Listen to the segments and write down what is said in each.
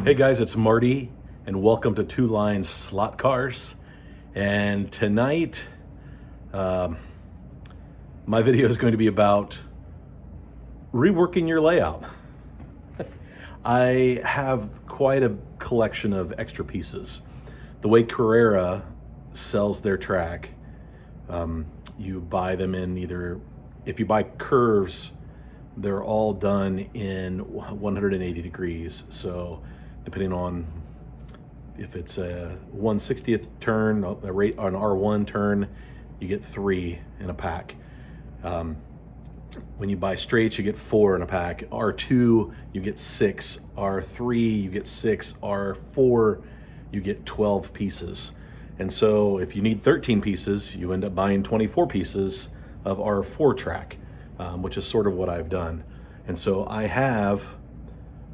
Hey guys, it's Marty and welcome to Two Lines Slot Cars. And tonight, my video is going to be about reworking your layout. I have quite a collection of extra pieces. The way Carrera sells their track, you buy them in either, if you buy curves, they're all done in 180 degrees. So depending on if it's a 1/60th turn, a rate on R1 turn, you get 3 in a pack. When you buy straights, you get 4 in a pack. R2, you get 6. R3, you get 6. R4, you get 12 pieces. And so if you need 13 pieces, you end up buying 24 pieces of R4 track, which is sort of what I've done. And so I have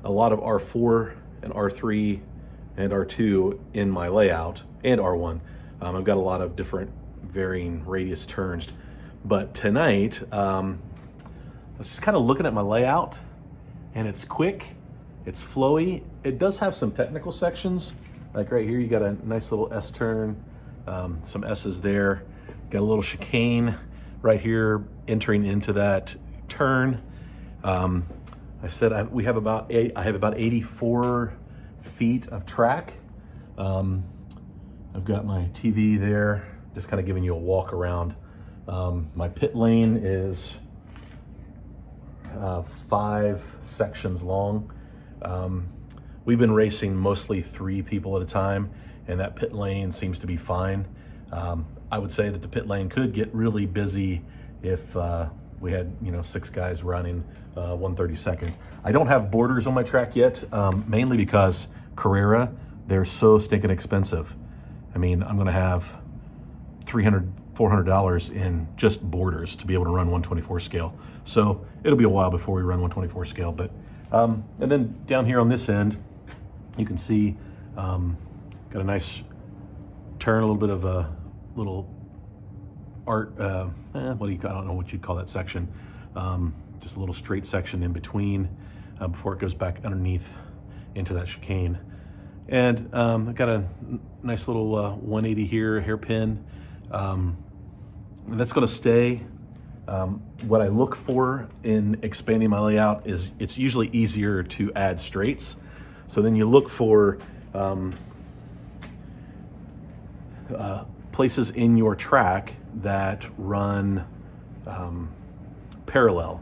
a lot of R4 and R3 and R2 in my layout, and R1. I've got a lot of different varying radius turns. But tonight, I was just kind of looking at my layout, and it's quick, it's flowy. It does have some technical sections, like right here, you got a nice little S turn, some S's there, got a little chicane right here entering into that turn. I said I have about 84 feet of track. I've got my TV there, just kind of giving you a walk around. My pit lane is 5 sections long. We've been racing mostly 3 people at a time, and that pit lane seems to be fine. I would say that the pit lane could get really busy if we had 6 guys running 1/32. I don't have borders on my track yet, mainly because Carrera, they're so stinking expensive. I mean, I'm gonna have $300, $400 in just borders to be able to run 124 scale. So it'll be a while before we run 124 scale. But and then down here on this end, you can see got a nice turn, a little bit of a little art, I don't know what you'd call that section. Just a little straight section in between before it goes back underneath into that chicane. And I've got a nice little 180 here, hairpin. That's gonna stay. What I look for in expanding my layout is it's usually easier to add straights. So then you look for places in your track that run parallel.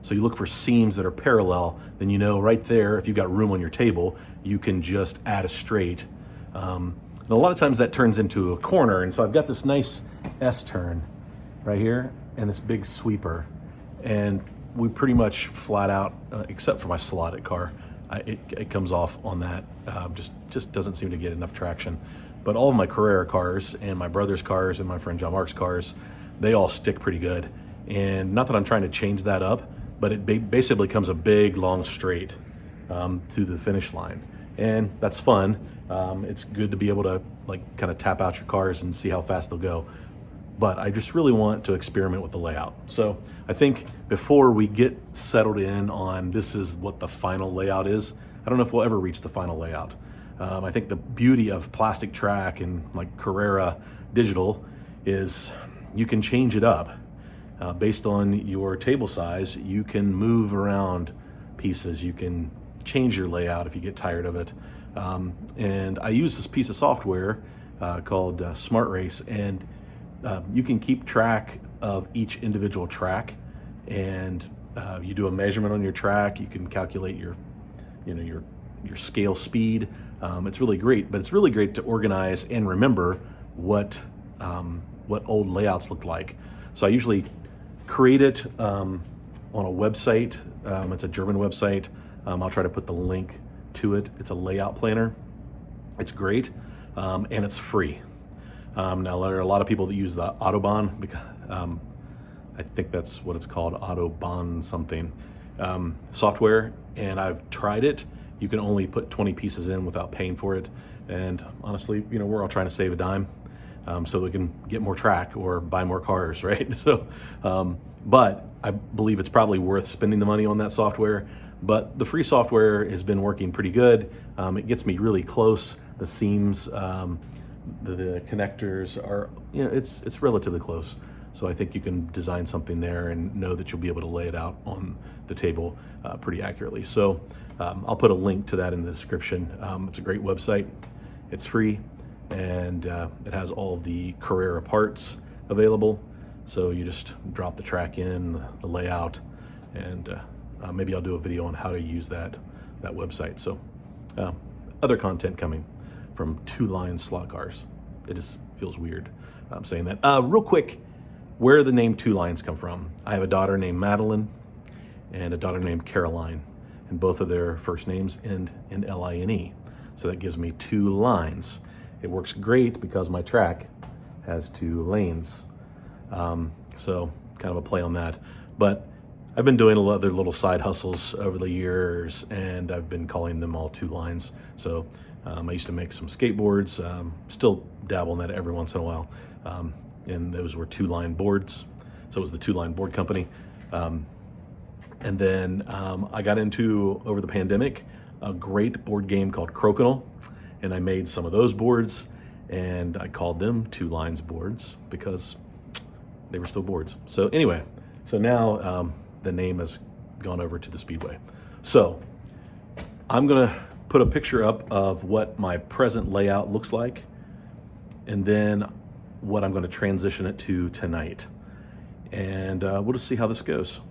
So you look for seams that are parallel, then right there, if you've got room on your table, you can just add a straight. And a lot of times that turns into a corner, and so I've got this nice S turn right here and this big sweeper, and we pretty much flat out, except for my slotted car, it comes off on that. Just doesn't seem to get enough traction. But all of my Carrera cars and my brother's cars and my friend John Mark's cars, they all stick pretty good. And not that I'm trying to change that up, but it basically becomes a big long straight through the finish line. And that's fun. It's good to be able to kind of tap out your cars and see how fast they'll go. But I just really want to experiment with the layout. So I think before we get settled in on this is what the final layout is, I don't know if we'll ever reach the final layout. I think the beauty of plastic track and Carrera digital is you can change it up based on your table size. You can move around pieces. You can change your layout if you get tired of it. And I use this piece of software called Smart Race, and you can keep track of each individual track, and you do a measurement on your track. You can calculate your scale speed. It's really great, but it's really great to organize and remember what old layouts look like. So I usually create it on a website. It's a German website. I'll try to put the link to it. It's a layout planner. It's great, and it's free. Now there are a lot of people that use the Autobahn, because I think that's what it's called, Autobahn something software, and I've tried it. You can only put 20 pieces in without paying for it. And honestly, we're all trying to save a dime so we can get more track or buy more cars, right? So, but I believe it's probably worth spending the money on that software But the free software has been working pretty good. It gets me really close. The seams, the connectors are, it's relatively close. So I think you can design something there and know that you'll be able to lay it out on the table pretty accurately. So I'll put a link to that in the description. It's a great website. It's free, and it has all the Carrera parts available. So you just drop the track in, the layout, and maybe I'll do a video on how to use that website. So other content coming from Two Line Slot Cars. It just feels weird saying that. Real quick, where the name Two Lines come from. I have a daughter named Madeline and a daughter named Caroline, and both of their first names end in Line. So that gives me two lines. It works great because my track has two lanes. So kind of a play on that. But I've been doing other little side hustles over the years, and I've been calling them all Two Lines. So I used to make some skateboards, still dabble in that every once in a while. And those were Two Line boards. So it was the Two Line Board Company. And then I got into, over the pandemic, a great board game called Crokinole, and I made some of those boards, and I called them Two Lines boards because they were still boards. So anyway, so now the name has gone over to the Speedway. So I'm gonna put a picture up of what my present layout looks like, and then what I'm gonna transition it to tonight. And we'll just see how this goes.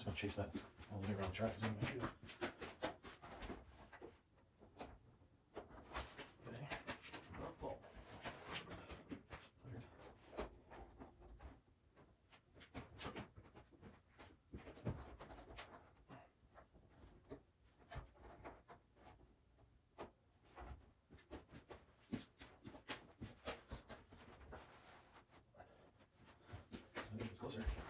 Just gonna chase that all the way around the track. Closer.